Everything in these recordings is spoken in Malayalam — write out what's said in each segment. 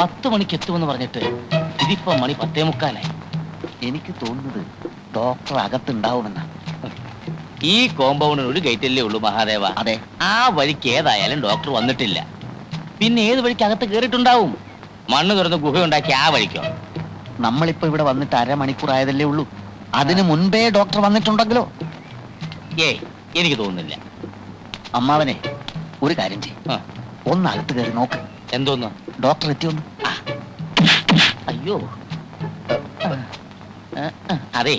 10 മണിക്ക് എത്തുമെന്ന് പറഞ്ഞിട്ട് ഇതിപ്പോ മണി 10:45. എനിക്ക് തോന്നുന്നത് ഡോക്ടർ അകത്തുണ്ടാവുമെന്നാ. ഈ കോമ്പൗണ്ടിന് ഒരു ഗേറ്റല്ലേ ഉള്ളൂ മഹാദേവ. അതെ. ആ വഴിക്ക് ഏതായാലും ഡോക്ടർ വന്നിട്ടില്ല. പിന്നെ ഏത് വഴിക്ക് അകത്ത് കേറിയിട്ടുണ്ടാവും? മണ്ണ് തുറന്ന് ഗുഹയുണ്ടാക്കി ആ വഴിക്കോ? നമ്മളിപ്പോ ഇവിടെ വന്നിട്ട് അരമണിക്കൂർ ഉള്ളൂ. അതിനു മുൻപേ ഡോക്ടർ വന്നിട്ടുണ്ടെങ്കിലോ? ഏയ്, എനിക്ക് തോന്നുന്നില്ല. അമ്മാവനെ ഒരു കാര്യം ചെയ്യും, ഒന്ന് അകത്ത് കയറി നോക്ക്. എന്തോന്ന്? ഡോക്ടർ എത്തിയൊന്ന്. അയ്യോ, അതെ,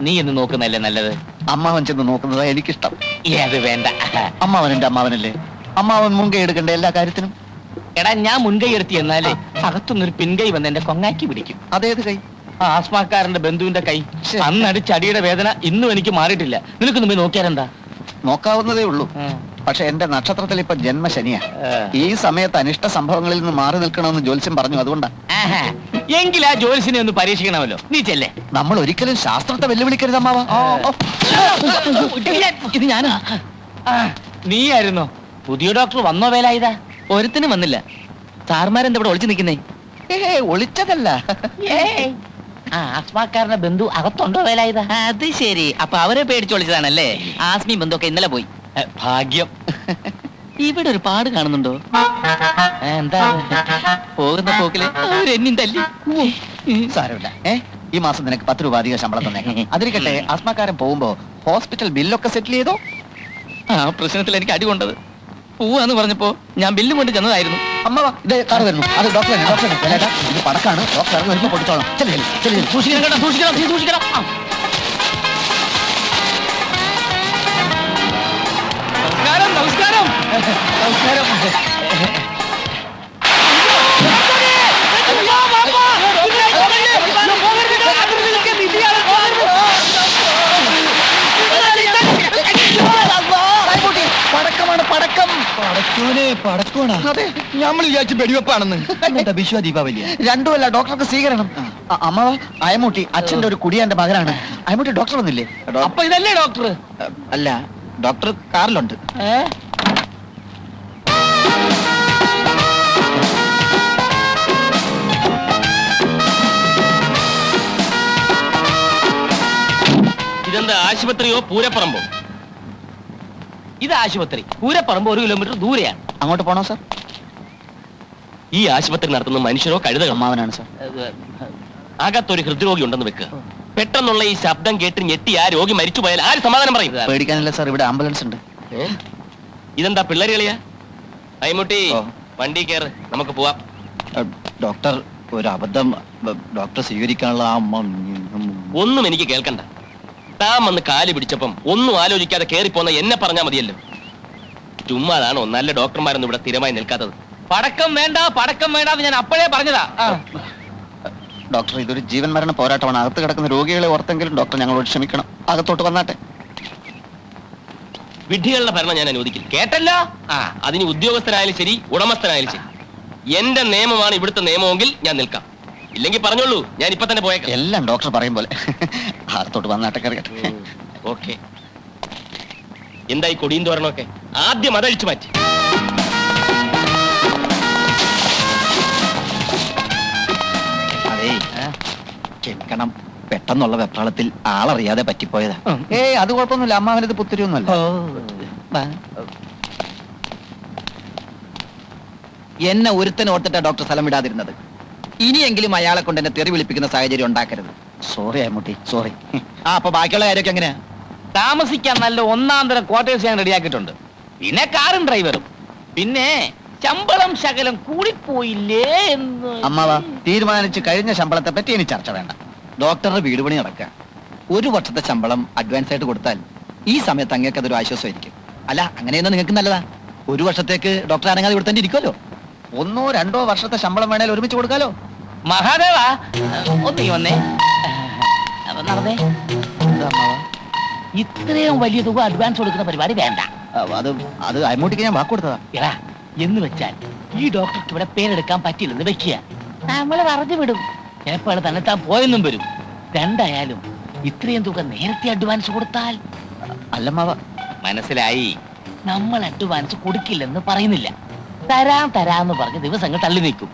നീ എന്ന് നോക്കുന്നല്ലേ നല്ലത്. അമ്മാവൻ ചെന്ന് നോക്കുന്നതാ എനിക്കിഷ്ടം. അത് വേണ്ട. അമ്മാവൻ എന്റെ അമ്മാവനല്ലേ, അമ്മാവൻ മുൻകൈ എടുക്കണ്ടേ എല്ലാ കാര്യത്തിനും. എടാ, ഞാൻ മുൻകൈ എടുത്തി എന്നാലേ അകത്തുനിന്നൊരു പിൻകൈ വന്ന് എന്റെ കൊങ്ങാക്കി പിടിക്കും. അതേത് കൈ? ആസ്മാക്കാരന്റെ ബന്ധുവിന്റെ കൈ. അന്നടിച്ചടിയുടെ വേദന ഇന്നും എനിക്ക് മാറിയിട്ടില്ല. നിനക്ക് മുമ്പേ നോക്കിയാലെന്താ? നോക്കാവുന്നതേ ഉള്ളൂ. പക്ഷെ എന്റെ നക്ഷത്രത്തിൽ ഇപ്പൊ ജന്മശനിയാ. ഈ സമയത്ത് അനിഷ്ട സംഭവങ്ങളിൽ നിന്ന് മാറി നിൽക്കണമെന്ന് ജ്യോത്സ്യം പറഞ്ഞു. അതുകൊണ്ടാ. എങ്കിൽ ആ ജ്യോത്സ്യനെ ഒന്ന് പരീക്ഷിക്കണമല്ലോ. നീ ചെല്ലേ. നമ്മൾ ഒരിക്കലും ശാസ്ത്രത്തെ വെല്ലുവിളിക്കരുത് അമ്മാവ. ഇത് ഞാനാ. നീയായിരുന്നോ? പുതിയ ഡോക്ടർ വന്നോ? വേലായുധാ? ഒരുത്തിനും വന്നില്ല. സാർമാരെന്താ ഇവിടെ ഒളിച്ചു നിൽക്കുന്നേ? ഒളിച്ചതല്ല. ആസ്മാക്കാരന്റെ ബന്ധു അകത്തുണ്ടോ വേലായുധാ? അത് ശരി. അപ്പൊ അവരെ പേടിച്ച് ഒളിച്ചതാണല്ലേ? ആസ്മി ബന്ധുക്കെ ഇന്നലെ പോയി. ഭാഗ്യം. ഇവിടെ ഒരു പാട് കാണുന്നുണ്ടോ? എന്താ? പോകുന്ന പോക്കില് എന്നും തല്ലി. സാരമില്ല. ഈ മാസം നിനക്ക് 10 രൂപ അധികം ശമ്പളം തന്നേക്കാം. അതിരിക്കട്ടെ, ആസ്മാക്കാരൻ പോകുമ്പോ ഹോസ്പിറ്റൽ ബില്ലൊക്കെ സെറ്റിൽ ചെയ്തോ? ആ പ്രശ്നത്തിൽ എനിക്ക് അടി കൊണ്ടത്. പോവാന്ന് പറഞ്ഞപ്പോ ഞാൻ ബില്ലും കൊണ്ട് ചെന്നതായിരുന്നു. അമ്മ ഇത് കാറ് വരുന്നു. അത് ഡോക്ടറാണ്. ഇത് പടക്കാണ്. ഡോക്ടർ ഇറങ്ങി വരുമ്പോ പൊട്ടിച്ചോളാം. സൂക്ഷിക്കണം കേട്ടോ, സൂക്ഷിക്കണം, സൂക്ഷിക്കണം. നമസ്കാരം, നമസ്കാരം, നമസ്കാരം. പടക്കമാണ്, പടക്കം. പടക്കോണ. അതെ, നമ്മൾ വിചാരിച്ചു വെടിവെപ്പാണെന്ന്. വിശ്വ ദീപാവലിയ. രണ്ടുമല്ല, ഡോക്ടർക്ക് സ്വീകരണം. അമ്മ അയമൂട്ടി അച്ഛന്റെ ഒരു കുടിയാന്റെ മകനാണ്. അയമൂട്ടി ഡോക്ടർ വന്നില്ലേ? അപ്പൊ ഇതല്ലേ ഡോക്ടർ? അല്ല, ഡോക്ടർ കാറിലുണ്ട്. ഇതെന്താ, ആശുപത്രിയോ പൂരപ്പറമ്പോ? ഇത് ആശുപത്രി. പൂരപ്പറമ്പ് 1 കിലോമീറ്റർ ദൂരെയാണ്. അങ്ങോട്ട് പോണോ സാർ? ഈ ആശുപത്രി നടത്തുന്ന മനുഷ്യരോ കഴുതകളോ? അമ്മാവനാണ് സാർ. അകത്തൊരു ഹൃദ്രോഗി ഉണ്ടെന്ന് വെക്കുക. പെട്ടെന്നുള്ള ഈ ശബ്ദം കേട്ട് ഞെട്ടി ആ രോഗി മരിച്ചു പോയാൽ ആര് സമാധാനം പറയും? പേടിക്കാനില്ല സാർ, ഇവിടെ ആംബുലൻസ് ഉണ്ട്. ഇതെന്താ പിള്ളേര് കളിയാ? അയ്മുട്ടി, വണ്ടി കയറ്, നമുക്ക് പോവാം. ഡോക്ടർ, ഒരു അബദ്ധം. ഡോക്ടർ സ്വീകരിക്കാനുള്ള ഒന്നും എനിക്ക് കേൾക്കണ്ട. താൻ വന്ന് കാല് പിടിച്ചപ്പം ഒന്നും ആലോചിക്കാതെ കേറിപ്പോന്ന എന്നെ പറഞ്ഞാൽ മതിയല്ലോ. ചുമ്മാതാണോ നല്ല ഡോക്ടർമാരൊന്നും ഇവിടെ സ്ഥിരമായി നിൽക്കാത്തത്? പടക്കം വേണ്ട, പടക്കം വേണ്ട, ഞാൻ അപ്പോഴേ പറഞ്ഞതാ. ഡോക്ടർ, ഇതൊരു ജീവൻ മരണ പോരാട്ടമാണ്. അകത്ത് കിടക്കുന്ന രോഗികളെ ഓർത്തെങ്കിലും ഡോക്ടർ ഞങ്ങളോട് ക്ഷമിക്കണം. അകത്തോട്ട് വന്നാട്ടെ. വിഡ്ഢികളുടെ ഭരണം ഞാൻ അനുവദിക്കില്ല. കേട്ടല്ലോ? അതിന് ഉദ്യോഗസ്ഥനായാലും ശരി, ഉടമസ്ഥനായാലും ശരി. എന്റെ നിയമമാണ് ഇവിടുത്തെ നിയമമെങ്കിൽ ഞാൻ നിൽക്കാം. ഇല്ലെങ്കിൽ പറഞ്ഞോളൂ, ഞാൻ ഇപ്പൊ തന്നെ പോയേക്കാം. എല്ലാം ഡോക്ടർ പറയും പോലെ. അകത്തോട്ട് വന്നാട്ടെ, കറിയട്ടെ. ഓക്കെ. എന്തായി കൊടിയും തോരണമൊക്കെ? ആദ്യം അതഴിച്ചു മാറ്റി. അതേ, ക്ഷമിക്കണം. പെട്ടെന്നുള്ള വെപ്രാളത്തിൽ ആളറിയാതെ പറ്റിപ്പോയതാ. അത് കുഴപ്പമൊന്നുമില്ല. അമ്മാവനത് പുത്തിരിയൊന്നുമല്ല. എന്നെ ഒരുത്തനെ ഓർത്തിട്ടാ ഡോക്ടർ സ്ഥലം വിടാതിരുന്നത്. ഇനിയെങ്കിലും അയാളെ കൊണ്ട് എന്നെ തെറി വിളിപ്പിക്കുന്ന സാഹചര്യം ഉണ്ടാക്കരുത്. Sorry Aimutti, sorry. അപ്പൊ ബാക്കിയുള്ള കാര്യമൊക്കെ എങ്ങനെയാ? താമസിക്കാൻ നല്ല 1-തരം ക്വാർട്ടേഴ്സ് ഞാൻ റെഡിയാക്കിയിട്ടുണ്ട്. പിന്നെ കാറും ഡ്രൈവറും. പിന്നെ ശമ്പളം ശകലം കൂടിപ്പോയില്ലേ എന്ന്. അമ്മാവ, തീരുമാനിച്ച് കഴിഞ്ഞ ശമ്പളത്തെ പറ്റി ഇനി ചർച്ച വേണ്ട. ഡോക്ടറുടെ വീട് പണി നടക്കുക. 1 വർഷത്തെ ശമ്പളം അഡ്വാൻസ് ആയിട്ട് കൊടുത്താൽ ഈ സമയത്ത് അങ്ങേക്ക് അതൊരു ആശ്വാസമായിരിക്കും. അല്ല, അങ്ങനെയൊന്നും നിങ്ങൾക്ക് നല്ലതാ. 1 വർഷത്തേക്ക് ഡോക്ടർ അനങ്ങാതെ ഇവിടെ തന്നെ ഇരിക്കുമല്ലോ. 1 or 2 വർഷത്തെ ശമ്പളം വേണേൽ ഒരുമിച്ച് കൊടുക്കാലോ. മഹാദേവ, ഒന്നീ വന്നേ. നടന്നേ. ഇത്രയും വലിയ തുക അഡ്വാൻസ് കൊടുക്കുന്ന പരിപാടി വേണ്ട. അത് അയ്മുട്ടിക്ക് ഞാൻ വാക്ക് കൊടുത്തതാ. എടാ, എന്ന് വെച്ചാൽ ഈ ഡോക്ടർക്ക് ഇവിടെ പേരെടുക്കാൻ പറ്റില്ലെന്ന് വെക്കുക. നമ്മള് പറഞ്ഞു വിടും. ചിലപ്പോൾ തന്നെ താൻ പോയെന്നും വരും. രണ്ടായാലും ഇത്രയും തുക നേരത്തെ അഡ്വാൻസ് കൊടുത്താൽ. അല്ലമ്മാവ, മനസ്സിലായി. നമ്മൾ അഡ്വാൻസ് കൊടുക്കില്ലെന്ന് പറയുന്നില്ല. തരാന്ന് പറഞ്ഞ് ദിവസങ്ങൾ തള്ളി നീക്കും.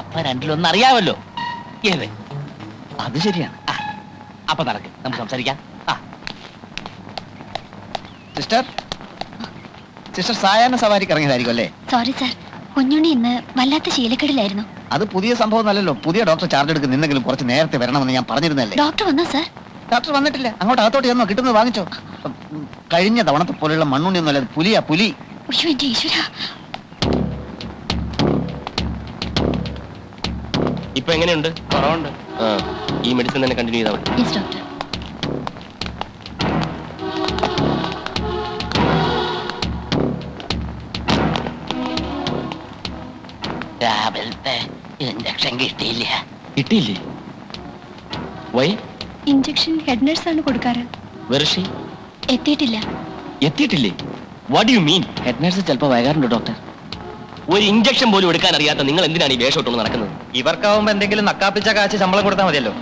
അപ്പൊ രണ്ടിലൊന്നും അറിയാമല്ലോ. ഏത്? അത് ശരിയാണ്. അപ്പൊ നടക്ക്, നമുക്ക് സംസാരിക്കാം. സിസ്റ്റർ സിസ്റ്റർ സായാഹ്ന സവാരിക്ക് ഇറങ്ങിയതായിരിക്കും അല്ലേ? സോറി സാർ, കുഞ്ഞുണ്ണി ഇന്ന് വല്ലാത്ത ശീലക്കേടിലായിരുന്നു. അത് പുതിയ സംഭവം അല്ലല്ലോ. പുതിയ ഡോക്ടർ ചാർജ് എടുക്കുന്ന നിന്നെങ്കിലും കുറച്ച് നേരത്തെ വരണമെന്ന് ഞാൻ പറഞ്ഞിരുന്നല്ലേ. ഡോക്ടർ വന്നോ സാർ? ഡോക്ടർ വന്നിട്ടില്ല. അങ്ങോട്ട് അകത്തോട്ട് ചെന്നോ, കിട്ടുന്നത് വാങ്ങിച്ചോ. കഴിഞ്ഞ തവണത്തെ പോലെയുള്ള മണ്ണുണ്ണിയൊന്നും അല്ല, പുലിയാ പുലി. അയ്യോ എന്റെ ഈശ്വര. ഇപ്പൊ എങ്ങനെയുണ്ട്? കുറവുണ്ട്. ഈ മെഡിസിൻ തന്നെ കണ്ടിന്യൂ ചെയ്താൽ മതി. Yes doctor. രാവിലത്തെ ഇഞ്ചക്ഷൻ കിട്ടിയില്ല. കിട്ടിയില്ലേ? വൈ? ഇഞ്ചക്ഷൻ ഹെഡ് നഴ്സ് ആണ് കൊടുക്കാറ്. വെർഷി എത്തിയിട്ടില്ല. എത്തിയിട്ടില്ലേ? What you mean? Head nurse ചിലപ്പോൾ വൈകാറുണ്ട് ഡോക്ടർ. ഒരു ഇഞ്ചക്ഷൻ പോലും എടുക്കാൻ അറിയാത്ത നിങ്ങൾ എന്തിനാണ് ഈ വേഷം ഇട്ടുകൊണ്ട് നടക്കുന്നത്? ഇവർക്കാവുമ്പോ എന്തെങ്കിലും നക്കാപ്പിച്ച കാശ് ശമ്പളം കൊടുത്താൽ മതിയല്ലോ.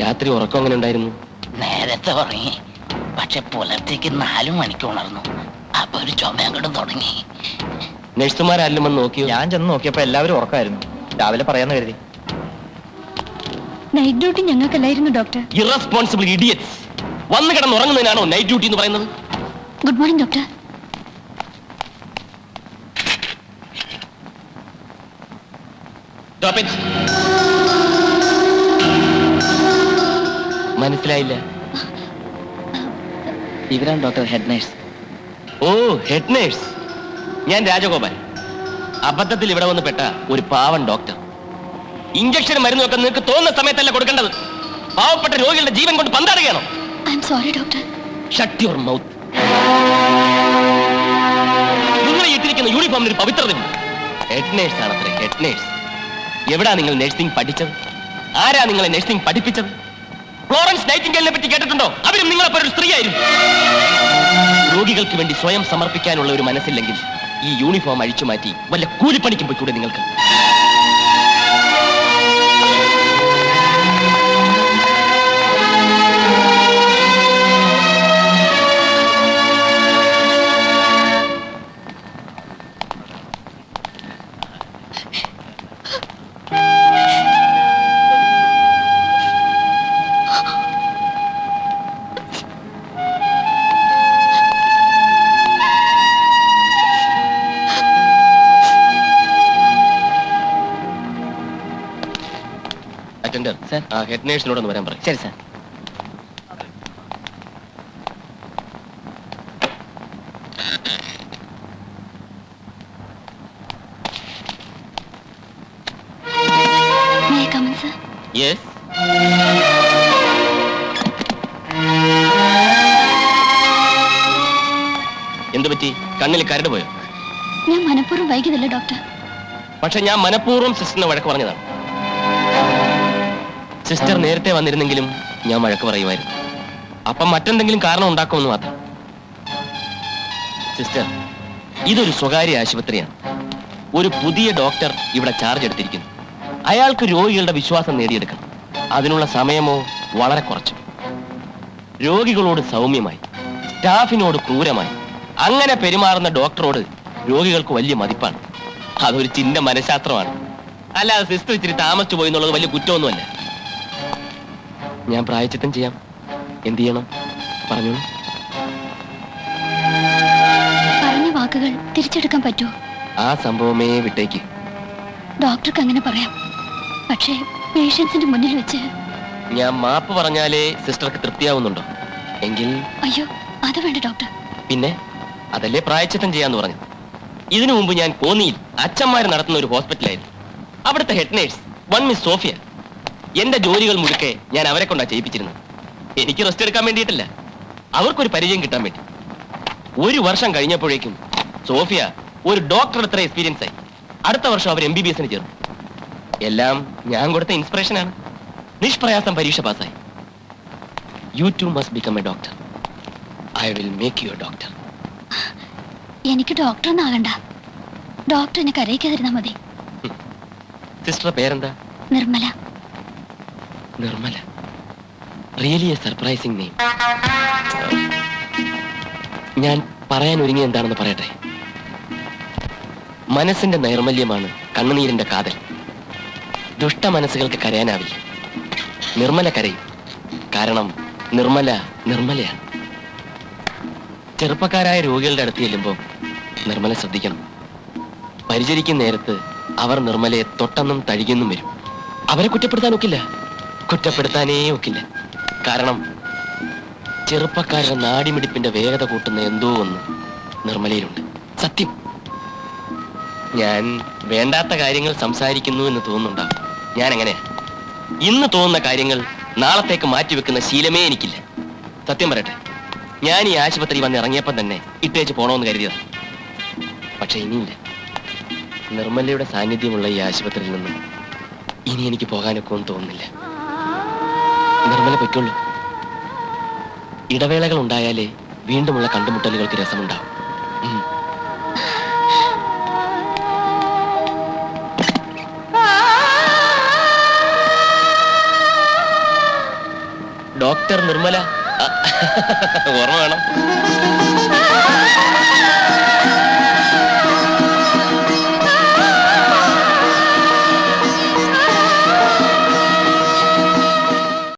രാത്രി ഉറക്കം എങ്ങനെ ഉണ്ടായിരുന്നു? നേരത്തെ ഉറങ്ങി, പക്ഷെ പുലർച്ചയ്ക്ക് 4 മണിക്ക് ഉണർന്നു. അപ്പൊ ഒരു ചുമ അങ്ങോട്ട് തുടങ്ങി. നഴ്സുമാരെല്ലാം വന്ന് നോക്കിയോ? ഞാൻ ചെന്ന് നോക്കിയപ്പോ എല്ലാവരും ഉറക്കമായിരുന്നു. രാവിലെ പറയാന്ന് കരുതി. നൈറ്റ് ഡ്യൂട്ടി ഞങ്ങൾക്കല്ലായിരുന്നു ഡോക്ടർ. Irresponsible idiots. വന്ന് കിടന്ന് ഉറങ്ങുന്നതിനാണോ നൈറ്റ് ഡ്യൂട്ടി എന്ന് പറയുന്നത്? Good morning doctor. Stop it. മനസ്സിലായില്ല. ഇവരാണ് ഡോക്ടർ ഹെഡ് നഴ്സ്. ഓ, ഹെഡ് നേഴ്സ്. ഞാൻ രാജഗോപാൽ. അബദ്ധത്തിൽ ഇവിടെ വന്ന് പെട്ട ഒരു പാവൻ ഡോക്ടർ. ഇഞ്ചക്ഷൻ മരുന്നൊക്കെ നിങ്ങൾക്ക് തോന്നുന്ന സമയത്തല്ല കൊടുക്കേണ്ടത്. പാവപ്പെട്ട രോഗികളുടെ ജീവൻ കൊണ്ട് പന്താടുകയാണോ? I'm sorry doctor. Shut your mouth. നിങ്ങൾ ഇട്ടിരിക്കുന്ന യൂണിഫോമിന് ഒരു പവിത്രതയുണ്ട്. ഹെഡ് നേഴ്സ് ആണത്രേ, ഹെഡ് നേഴ്സ്. എവിടാ നിങ്ങൾ നഴ്സിംഗ് പഠിച്ചത്? ആരാ നിങ്ങളെ നഴ്സിംഗ് പഠിപ്പിച്ചത്? ഫ്ലോറൻസ് നൈറ്റിംഗേലിനെ പറ്റി കേട്ടിട്ടുണ്ടോ? അവരും നിങ്ങളെപ്പോലെ ഒരു സ്ത്രീയായിരുന്നു. രോഗികൾക്ക് വേണ്ടി സ്വയം സമർപ്പിക്കാനുള്ള ഒരു മനസ്സില്ലെങ്കിൽ ഈ യൂണിഫോം അഴിച്ചു മാറ്റി വല്ല കൂലിപ്പണിക്കും പോയിക്കൂടെ നിങ്ങൾക്ക്? Attender, sir. ആ ഹെഡ് നേഴ്സിനോടൊന്ന് വരാൻ പറയും. ശരി sir. May I come in, sir? Yes. എന്തു പറ്റി? കണ്ണിൽ കരട് പോയോ? ഞാൻ മനഃപൂർവ്വം വൈകിയതല്ല ഡോക്ടർ. പക്ഷെ ഞാൻ മനഃപൂർവ്വം സിസ്റ്ററിനെ വഴക്ക് പറഞ്ഞതാണ്. സിസ്റ്റർ നേരത്തെ വന്നിരുന്നെങ്കിലും ഞാൻ വഴക്ക് പറയുമായിരുന്നു. അപ്പം മറ്റെന്തെങ്കിലും കാരണം ഉണ്ടാക്കുമെന്ന് മാത്രം. സിസ്റ്റർ, ഇതൊരു സ്വകാര്യ ആശുപത്രിയാണ്. ഒരു പുതിയ ഡോക്ടർ ഇവിടെ ചാർജ് എടുത്തിരിക്കുന്നു. അയാൾക്ക് രോഗികളുടെ വിശ്വാസം നേടിയെടുക്കണം. അതിനുള്ള സമയമോ വളരെ കുറച്ചു. രോഗികളോട് സൗമ്യമായി, സ്റ്റാഫിനോട് ക്രൂരമായി അങ്ങനെ പെരുമാറുന്ന ഡോക്ടറോട് രോഗികൾക്ക് വലിയ മതിപ്പാണ്. അതൊരു ചിന്ന മനഃശാസ്ത്രമാണ്. അല്ലാതെ സിസ്റ്റർ ഇച്ചിരി താമസിച്ചു പോയി എന്നുള്ളത് വലിയ കുറ്റമൊന്നുമല്ല. ഞാൻ പ്രായച്ചിത്തം ചെയ്യാം. എന്ത് ചെയ്യണം പറഞ്ഞു? പറഞ്ഞ വാക്കുകൾ തിരിച്ചെടുക്കാൻ പറ്റുമോ? ആ സംഭവമേ വിട്ടേക്ക്. ഡോക്ടർക്ക് അങ്ങനെ പറയാം, പക്ഷേ പേഷ്യൻസിന്റെ മുന്നിൽ വെച്ച്. ഞാൻ മാപ്പ് പറഞ്ഞാലേ സിസ്റ്റർക്ക് തൃപ്തിയാവുന്നുണ്ടോ? എങ്കിൽ അയ്യോ, അത് വേണ്ട ഡോക്ടർ. പിന്നെ അതല്ലേ പ്രായച്ചിത്തം ചെയ്യാന്ന് പറഞ്ഞത്. ഇതിനു മുമ്പ് ഞാൻ കോന്നിയിൽ അച്ഛന്മാർ നടത്തുന്ന ഒരു ഹോസ്പിറ്റലായിരുന്നു. അവിടുത്തെ head nurse one Miss Sophia. എന്റെ ജോലികൾ മുഴുക്കെ ഞാൻ അവരെ കൊണ്ടാ ചെയ്യിപ്പിച്ചിരുന്നത്. എനിക്ക് റെസ്റ്റ് എടുക്കാൻ വേണ്ടിയിട്ടല്ല, അവർക്കൊരു പരിചയം കിട്ടാൻ വേണ്ടി. 1 വർഷം കഴിഞ്ഞപ്പോഴേക്കും സോഫിയ ഒരു ഡോക്ടർ അത്ര എക്സ്പീരിയൻസ് ആയി. അടുത്ത വർഷം അവർ MBBS ചേർന്നു. എല്ലാം ഞാൻ കൊടുത്ത ഇൻസ്പിറേഷനാണ്. നിഷ്പ്രയാസം പരീക്ഷ പാസ്സായി. You too must become a doctor. I will make you a doctor. എനിക്ക് ഡോക്ടറൊന്നും ആകണ്ട. ഡോക്ടർ എന്നെ കരയിക്കാതിരുന്നാ മതി. സിസ്റ്റർ പേരെന്താ? Nirmala. Nirmala. Really a surprising name. ഞാൻ പറയാൻ ഒരുങ്ങി എന്താണെന്ന് പറയട്ടെ. മനസ്സിന്റെ നൈർമല്യമാണ് കണ്ണുനീരിന്റെ കാതൽ. ദുഷ്ട മനസ്സുകൾക്ക് കരയാനാവില്ല. നിർമ്മല കരയും. കാരണം നിർമ്മല നിർമ്മലയാണ്. ചെറുപ്പക്കാരായ രോഗികളുടെ അടുത്ത് ചെല്ലുമ്പോൾ നിർമ്മല ശ്രദ്ധിക്കണം. പരിചരിക്കുന്ന നേരത്ത് അവർ നിർമ്മലയെ തൊട്ടെന്നും തഴുകിയെന്നും വരും. അവരെ കുറ്റപ്പെടുത്താൻ ഒക്കില്ല, കുറ്റപ്പെടുത്താനേ ഒക്കില്ല. കാരണം ചെറുപ്പക്കാരുടെ നാടിമിടിപ്പിന്റെ വേഗത കൂട്ടുന്ന എന്തോ ഒന്ന് നിർമ്മലയിലുണ്ട്. സത്യം. ഞാൻ വേണ്ടാത്ത കാര്യങ്ങൾ സംസാരിക്കുന്നു എന്ന് തോന്നുന്നുണ്ടാവും. ഞാൻ എങ്ങനെയാ? ഇന്ന് തോന്നുന്ന കാര്യങ്ങൾ നാളത്തേക്ക് മാറ്റിവെക്കുന്ന ശീലമേ എനിക്കില്ല. സത്യം പറയട്ടെ, ഞാൻ ഈ ആശുപത്രി വന്ന് ഇറങ്ങിയപ്പം തന്നെ ഇട്ടേച്ച് പോണമെന്ന് കരുതിയതാണ്. പക്ഷെ ഇനിയില്ല. നിർമ്മലയുടെ സാന്നിധ്യമുള്ള ഈ ആശുപത്രിയിൽ നിന്നും ഇനി എനിക്ക് പോകാനൊക്കെ ഒന്നും തോന്നുന്നില്ല. നിർമ്മല പൊയ്ക്കൊള്ളൂ. ഇടവേളകൾ ഉണ്ടായാലേ വീണ്ടുമുള്ള കണ്ടുമുട്ടലുകൾക്ക് രസമുണ്ടാവും. ഡോക്ടർ നിർമ്മല ഓർമ്മ വേണം.